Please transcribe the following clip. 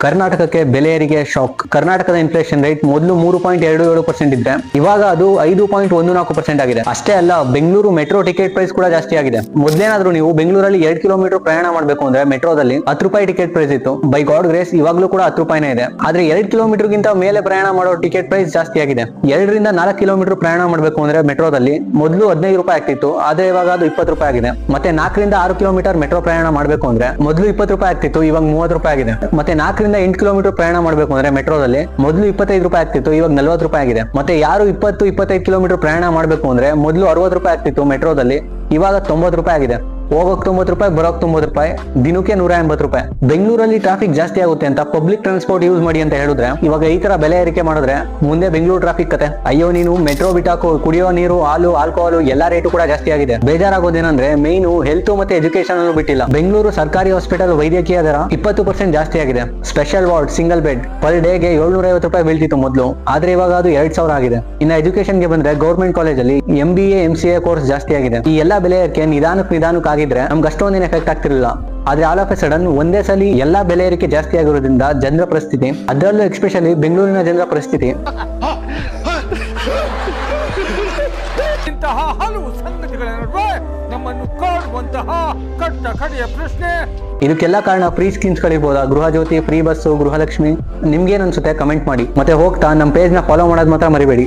ಕರ್ನಾಟಕಕ್ಕೆ ಬೆಲೆ ಏರಿಕೆ ಶಾಕ್. ಕರ್ನಾಟಕದ ಇನ್ಫ್ಲೇಷನ್ ರೇಟ್ ಮೊದಲು 3.27% ಇದ್ರೆ ಇವಾಗ ಅದು 5.14% ಆಗಿದೆ. ಅಷ್ಟೇ ಅಲ್ಲ, ಬೆಂಗಳೂರು ಮೆಟ್ರೋ ಟಿಕೆಟ್ ಪ್ರೈಸ್ ಕೂಡ ಜಾಸ್ತಿ ಆಗಿದೆ. ಮೊದಲೇನಾದ್ರೂ ನೀವು ಬೆಂಗಳೂರಲ್ಲಿ 2 ಕಿಲೋಮೀಟರ್ ಪ್ರಯಾಣ ಮಾಡಬೇಕು ಅಂದ್ರೆ ಮೆಟ್ರೋದಲ್ಲಿ 10 ರೂಪಾಯಿ ಟಿಕೆಟ್ ಪ್ರೈಸ್ ಇತ್ತು. ಬೈ ಗಾಡ್ ಗ್ರೇಸ್ ಇವಾಗ್ಲೂ ಕೂಡ 10 ರೂಪಾಯಿನೇ ಇದೆ. ಆದ್ರೆ 2 ಕಿಲೋಮೀಟರ್ ಗಿಂತ ಮೇಲೆ ಪ್ರಯಾಣ ಮಾಡೋ ಟಿಕೆಟ್ ಪ್ರೈಸ್ ಜಾಸ್ತಿ ಆಗಿದೆ. 2 ರಿಂದ 4 ಕಿಲೋಮೀಟರ್ ಪ್ರಯಾಣ ಮಾಡಬೇಕು ಅಂದ್ರೆ ಮೆಟ್ರೋದಲ್ಲಿ ಮೊದಲು 15 ರೂಪಾಯಿ ಆಗ್ತಿತ್ತು, ಆದ್ರೆ ಇವಾಗ ಅದು 20 ರೂಪಾಯಿ ಆಗಿದೆ. ಮತ್ತೆ 4 ರಿಂದ 6 ಕಿಲೋಮೀಟರ್ ಮೆಟ್ರೋ ಪ್ರಯಾಣ ಮಾಡಬೇಕು ಅಂದ್ರೆ ಮೊದಲು 20 ರೂಪಾಯಿ ಆಗ್ತಿತ್ತು, ಇವಾಗ 30 ರೂಪಾಯಿ ಆಗಿದೆ. ಮತ್ತೆ 4 ರಿಂದ 8 ಕಿಲೋಮೀಟರ್ ಪ್ರಯಾಣ ಮಾಡಬೇಕು ಅಂದ್ರೆ ಮೆಟ್ರೋದಲ್ಲಿ ಮೊದಲು 25 ರೂಪಾಯಿ ಆಗ್ತಿತ್ತು, ಇವಾಗ 40 ರೂಪಾಯಿ ಆಗಿದೆ. ಮತ್ತೆ ಯಾರು 20-25 ಕಿಲೋಮೀಟರ್ ಪ್ರಯಾಣ ಮಾಡಬೇಕು ಅಂದ್ರೆ ಮೊದಲು 60 ರೂಪಾಯಿ ಆಗ್ತಿತ್ತು ಮೆಟ್ರೋದಲ್ಲಿ, ಇವಾಗ 90 ರೂಪಾಯಿ ಆಗಿದೆ. ಹೋಗೋಕ್ 90 ರೂಪಾಯಿ, ಬರೋಕ್ 90 ರೂಪಾಯಿ, ದಿನಕ್ಕೆ 180 ರೂಪಾಯಿ. ಬೆಂಗಳೂರಲ್ಲಿ ಟ್ರಾಫಿಕ್ ಜಾಸ್ತಿ ಆಗುತ್ತೆ ಅಂತ ಪಬ್ಲಿಕ್ ಟ್ರಾನ್ಸ್ಪೋರ್ಟ್ ಯೂಸ್ ಮಾಡಿ ಅಂತ ಹೇಳಿದ್ರೆ ಇವಾಗ ಈ ತರ ಬೆಲೆ ಏರಿಕೆ ಮಾಡಿದ್ರೆ ಮುಂದೆ ಬೆಂಗಳೂರು ಟ್ರಾಫಿಕ್ ಕತೆ. ಅಯ್ಯೋ, ನೀನು ಮೆಟ್ರೋ ಬಿಟ್ಟಾಕು, ಕುಡಿಯೋ ನೀರು, ಹಾಲು, ಆಲ್ಕೋಹಾಲ್ ಎಲ್ಲಾ ರೇಟು ಕೂಡ ಜಾಸ್ತಿ ಆಗಿದೆ. ಬೇಜಾರಾಗೋದೇನಂದ್ರೆ ಮೇನ್ ಹೆಲ್ತ್ ಮತ್ತೆ ಎಜುಕೇಶನ್ ಅನ್ನು ಬಿಟ್ಟಿಲ್ಲ. ಬೆಂಗಳೂರು ಸರ್ಕಾರಿ ಹಾಸ್ಪಿಟಲ್ ವೈದ್ಯಕೀಯ ದರ 20% ಜಾಸ್ತಿ ಆಗಿದೆ. Special ward single bed per ಡೇಗೆ 750 ರೂಪಾಯಿ ಬೀಳ್ತಿತ್ತು ಮೊದಲು, ಆದ್ರೆ ಇವಾಗ ಅದು 2000 ಆಗಿದೆ. ಇನ್ನ ಎಜುಕೇಶನ್ ಗೆ ಬಂದ್ರೆ ಗೌರ್ಮೆಂಟ್ ಕಾಲೇಜಲ್ಲಿ MBA MCA ಕೋರ್ಸ್ ಜಾಸ್ತಿ ಆಗಿದೆ. ಈ ಎಲ್ಲಾ ಬೆಲೆ ಏರಿಕೆ ನಿಧಾನಕ್ಕೆ ಆಗಿದ್ರೆ ನಮ್ಗೆ ಅಷ್ಟೊಂದೇನು ಎಫೆಕ್ಟ್ ಆಗ್ತಿರಲಿಲ್ಲ. ಆದ್ರೆ ಆಲ್ ಆಫ್ ಎ ಸಡನ್ ಒಂದೇ ಸಲ ಎಲ್ಲಾ ಬೆಲೆ ಏರಿಕೆ ಜಾಸ್ತಿ ಆಗಿರೋದ್ರಿಂದ ಜನರ ಪರಿಸ್ಥಿತಿ, ಅದರಲ್ಲೂ ಎಸ್ಪೆಷಲಿ ಬೆಂಗಳೂರಿನ ಜನರ ಪರಿಸ್ಥಿತಿ ಇಂತಹ ಹಲವು ಸಂಗತಿಗಳ ನಡುವೆ ನಮ್ಮನ್ನು ಕಾಡುವಂತಹ ಕಟ್ಟ ಕಡೆಯ ಪ್ರಶ್ನೆ, ಇದಕ್ಕೆಲ್ಲ ಕಾರಣ ಫ್ರೀ ಸ್ಕೀಮ್ಸ್ ಗಳಿರ್ಬೋದಾ? ಗೃಹ ಜ್ಯೋತಿ, ಫ್ರೀ ಬಸ್ಸು, ಗೃಹಲಕ್ಷ್ಮಿ, ನಿಮ್ಗೇನ್ ಅನ್ಸುತ್ತೆ ಕಮೆಂಟ್ ಮಾಡಿ. ಮತ್ತೆ ಹೋಗ್ತಾ ನಮ್ಮ ಪೇಜ್ ನ ಫಾಲೋ ಮಾಡೋದ್ ಮಾತ್ರ ಮರಿಬೇಡಿ.